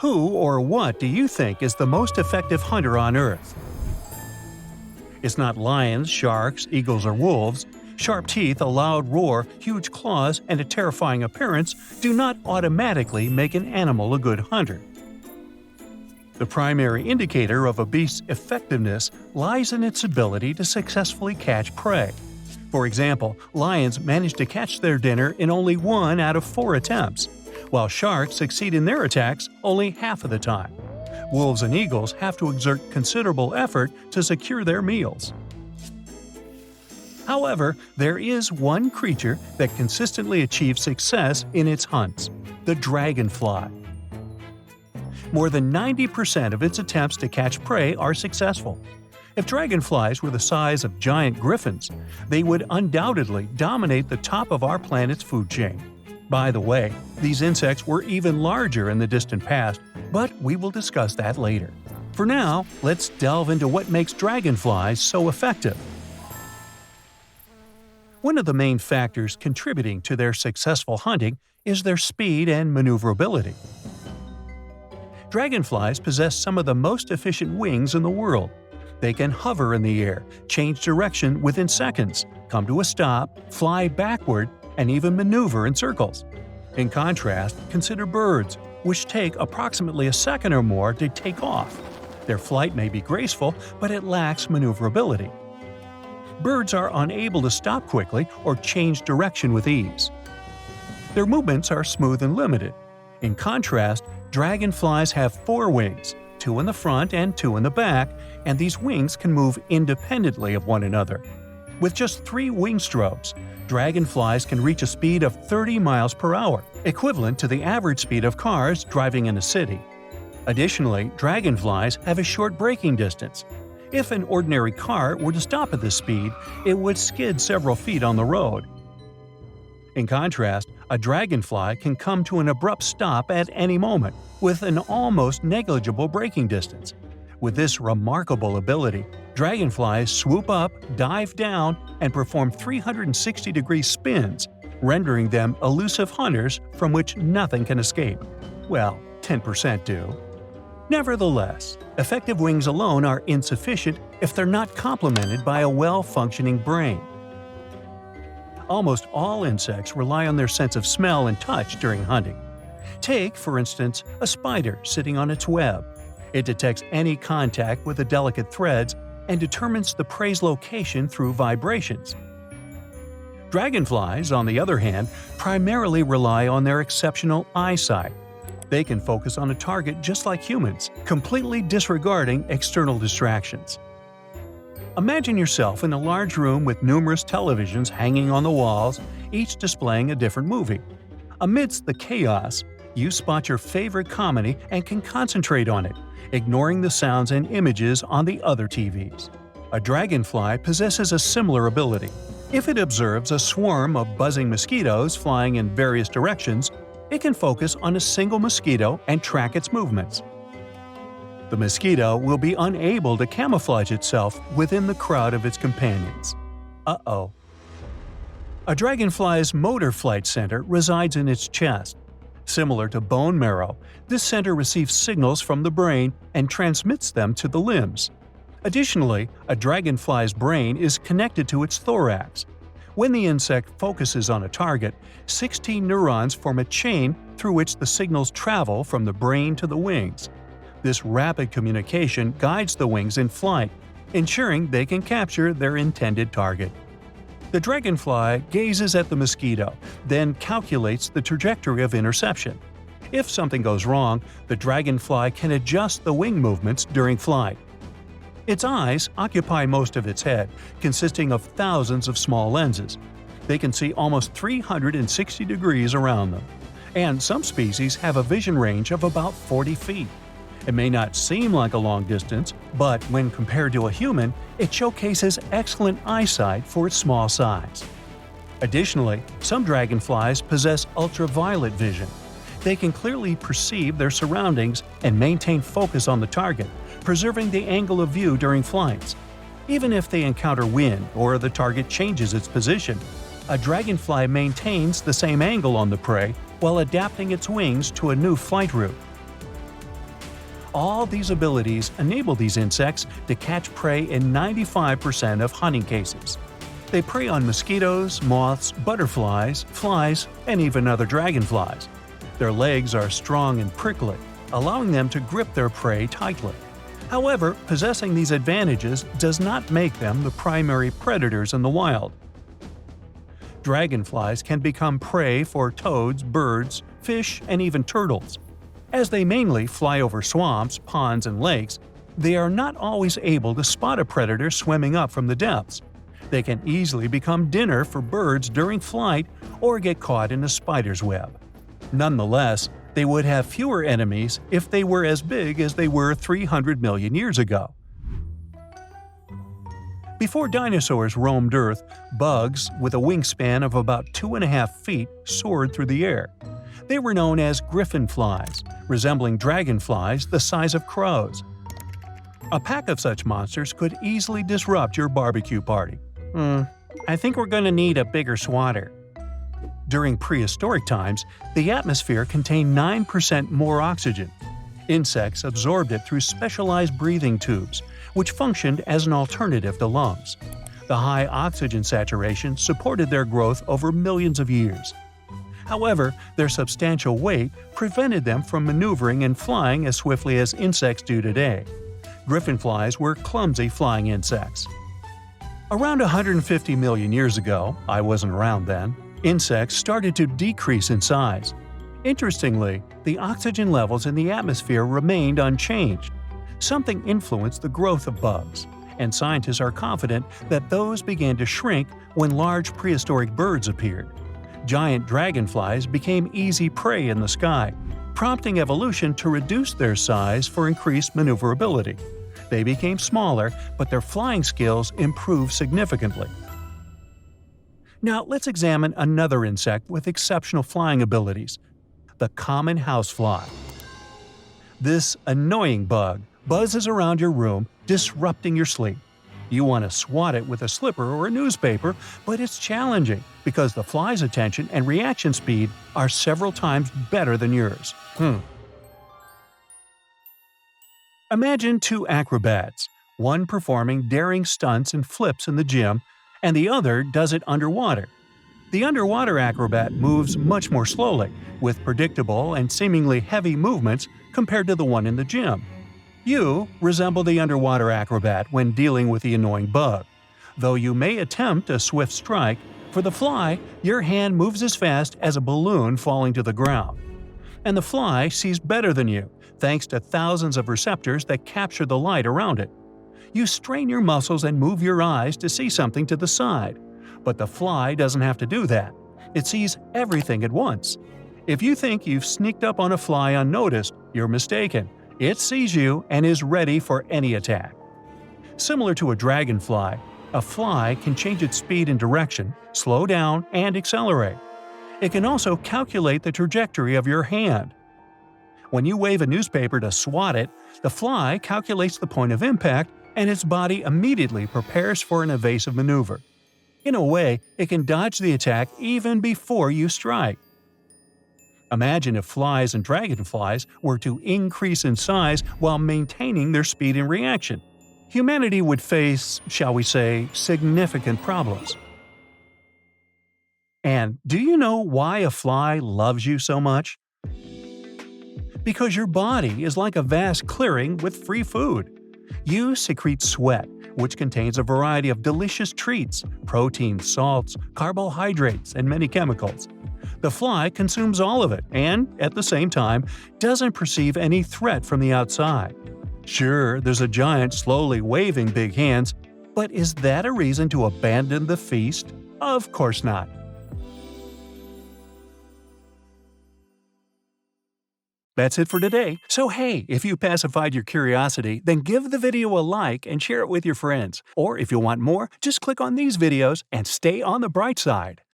Who or what do you think is the most effective hunter on Earth? It's not lions, sharks, eagles, or wolves. Sharp teeth, a loud roar, huge claws, and a terrifying appearance do not automatically make an animal a good hunter. The primary indicator of a beast's effectiveness lies in its ability to successfully catch prey. For example, lions manage to catch their dinner in only 1 out of 4 attempts, while sharks succeed in their attacks only half of the time. Wolves and eagles have to exert considerable effort to secure their meals. However, there is one creature that consistently achieves success in its hunts: the dragonfly. More than 90% of its attempts to catch prey are successful. If dragonflies were the size of giant griffins, they would undoubtedly dominate the top of our planet's food chain. By the way, these insects were even larger in the distant past, but we will discuss that later. For now, let's delve into what makes dragonflies so effective. One of the main factors contributing to their successful hunting is their speed and maneuverability. Dragonflies possess some of the most efficient wings in the world. They can hover in the air, change direction within seconds, come to a stop, fly backward, and even maneuver in circles. In contrast, consider birds, which take approximately a second or more to take off. Their flight may be graceful, but it lacks maneuverability. Birds are unable to stop quickly or change direction with ease. Their movements are smooth and limited. In contrast, dragonflies have 4 wings, 2 in the front and 2 in the back, and these wings can move independently of one another. With just 3 wing strokes, dragonflies can reach a speed of 30 miles per hour, equivalent to the average speed of cars driving in a city. Additionally, dragonflies have a short braking distance. If an ordinary car were to stop at this speed, it would skid several feet on the road. In contrast, a dragonfly can come to an abrupt stop at any moment, with an almost negligible braking distance. With this remarkable ability, dragonflies swoop up, dive down, and perform 360-degree spins, rendering them elusive hunters from which nothing can escape. Well, 10% do. Nevertheless, effective wings alone are insufficient if they're not complemented by a well-functioning brain. Almost all insects rely on their sense of smell and touch during hunting. Take, for instance, a spider sitting on its web. It detects any contact with the delicate threads and determines the prey's location through vibrations. Dragonflies, on the other hand, primarily rely on their exceptional eyesight. They can focus on a target just like humans, completely disregarding external distractions. Imagine yourself in a large room with numerous televisions hanging on the walls, each displaying a different movie. Amidst the chaos, you spot your favorite comedy and can concentrate on it, ignoring the sounds and images on the other TVs. A dragonfly possesses a similar ability. If it observes a swarm of buzzing mosquitoes flying in various directions, it can focus on a single mosquito and track its movements. The mosquito will be unable to camouflage itself within the crowd of its companions. Uh-oh. A dragonfly's motor flight center resides in its chest. Similar to bone marrow, this center receives signals from the brain and transmits them to the limbs. Additionally, a dragonfly's brain is connected to its thorax. When the insect focuses on a target, 16 neurons form a chain through which the signals travel from the brain to the wings. This rapid communication guides the wings in flight, ensuring they can capture their intended target. The dragonfly gazes at the mosquito, then calculates the trajectory of interception. If something goes wrong, the dragonfly can adjust the wing movements during flight. Its eyes occupy most of its head, consisting of thousands of small lenses. They can see almost 360 degrees around them, and some species have a vision range of about 40 feet. It may not seem like a long distance, but when compared to a human, it showcases excellent eyesight for its small size. Additionally, some dragonflies possess ultraviolet vision. They can clearly perceive their surroundings and maintain focus on the target, preserving the angle of view during flights. Even if they encounter wind or the target changes its position, a dragonfly maintains the same angle on the prey while adapting its wings to a new flight route. All these abilities enable these insects to catch prey in 95% of hunting cases. They prey on mosquitoes, moths, butterflies, flies, and even other dragonflies. Their legs are strong and prickly, allowing them to grip their prey tightly. However, possessing these advantages does not make them the primary predators in the wild. Dragonflies can become prey for toads, birds, fish, and even turtles. As they mainly fly over swamps, ponds, and lakes, they are not always able to spot a predator swimming up from the depths. They can easily become dinner for birds during flight or get caught in a spider's web. Nonetheless, they would have fewer enemies if they were as big as they were 300 million years ago. Before dinosaurs roamed Earth, bugs with a wingspan of about 2.5 feet soared through the air. They were known as griffin flies, resembling dragonflies the size of crows. A pack of such monsters could easily disrupt your barbecue party. I think we're going to need a bigger swatter. During prehistoric times, the atmosphere contained 9% more oxygen. Insects absorbed it through specialized breathing tubes, which functioned as an alternative to lungs. The high oxygen saturation supported their growth over millions of years. However, their substantial weight prevented them from maneuvering and flying as swiftly as insects do today. Griffin flies were clumsy flying insects. Around 150 million years ago, I wasn't around then, insects started to decrease in size. Interestingly, the oxygen levels in the atmosphere remained unchanged. Something influenced the growth of bugs, and scientists are confident that those began to shrink when large prehistoric birds appeared. Giant dragonflies became easy prey in the sky, prompting evolution to reduce their size for increased maneuverability. They became smaller, but their flying skills improved significantly. Now let's examine another insect with exceptional flying abilities, the common housefly. This annoying bug buzzes around your room, disrupting your sleep. You want to swat it with a slipper or a newspaper, but it's challenging because the fly's attention and reaction speed are several times better than yours. Imagine two acrobats, one performing daring stunts and flips in the gym, and the other does it underwater. The underwater acrobat moves much more slowly, with predictable and seemingly heavy movements compared to the one in the gym. You resemble the underwater acrobat when dealing with the annoying bug. Though you may attempt a swift strike, for the fly, your hand moves as fast as a balloon falling to the ground. And the fly sees better than you, thanks to thousands of receptors that capture the light around it. You strain your muscles and move your eyes to see something to the side. But the fly doesn't have to do that. It sees everything at once. If you think you've sneaked up on a fly unnoticed, you're mistaken. It sees you and is ready for any attack. Similar to a dragonfly, a fly can change its speed and direction, slow down, and accelerate. It can also calculate the trajectory of your hand. When you wave a newspaper to swat it, the fly calculates the point of impact and its body immediately prepares for an evasive maneuver. In a way, it can dodge the attack even before you strike. Imagine if flies and dragonflies were to increase in size while maintaining their speed and reaction. Humanity would face, shall we say, significant problems. And do you know why a fly loves you so much? Because your body is like a vast clearing with free food. You secrete sweat, which contains a variety of delicious treats, proteins, salts, carbohydrates, and many chemicals. The fly consumes all of it and, at the same time, doesn't perceive any threat from the outside. Sure, there's a giant slowly waving big hands, but is that a reason to abandon the feast? Of course not. That's it for today. So hey, if you pacified your curiosity, then give the video a like and share it with your friends. Or if you want more, just click on these videos and stay on the bright side.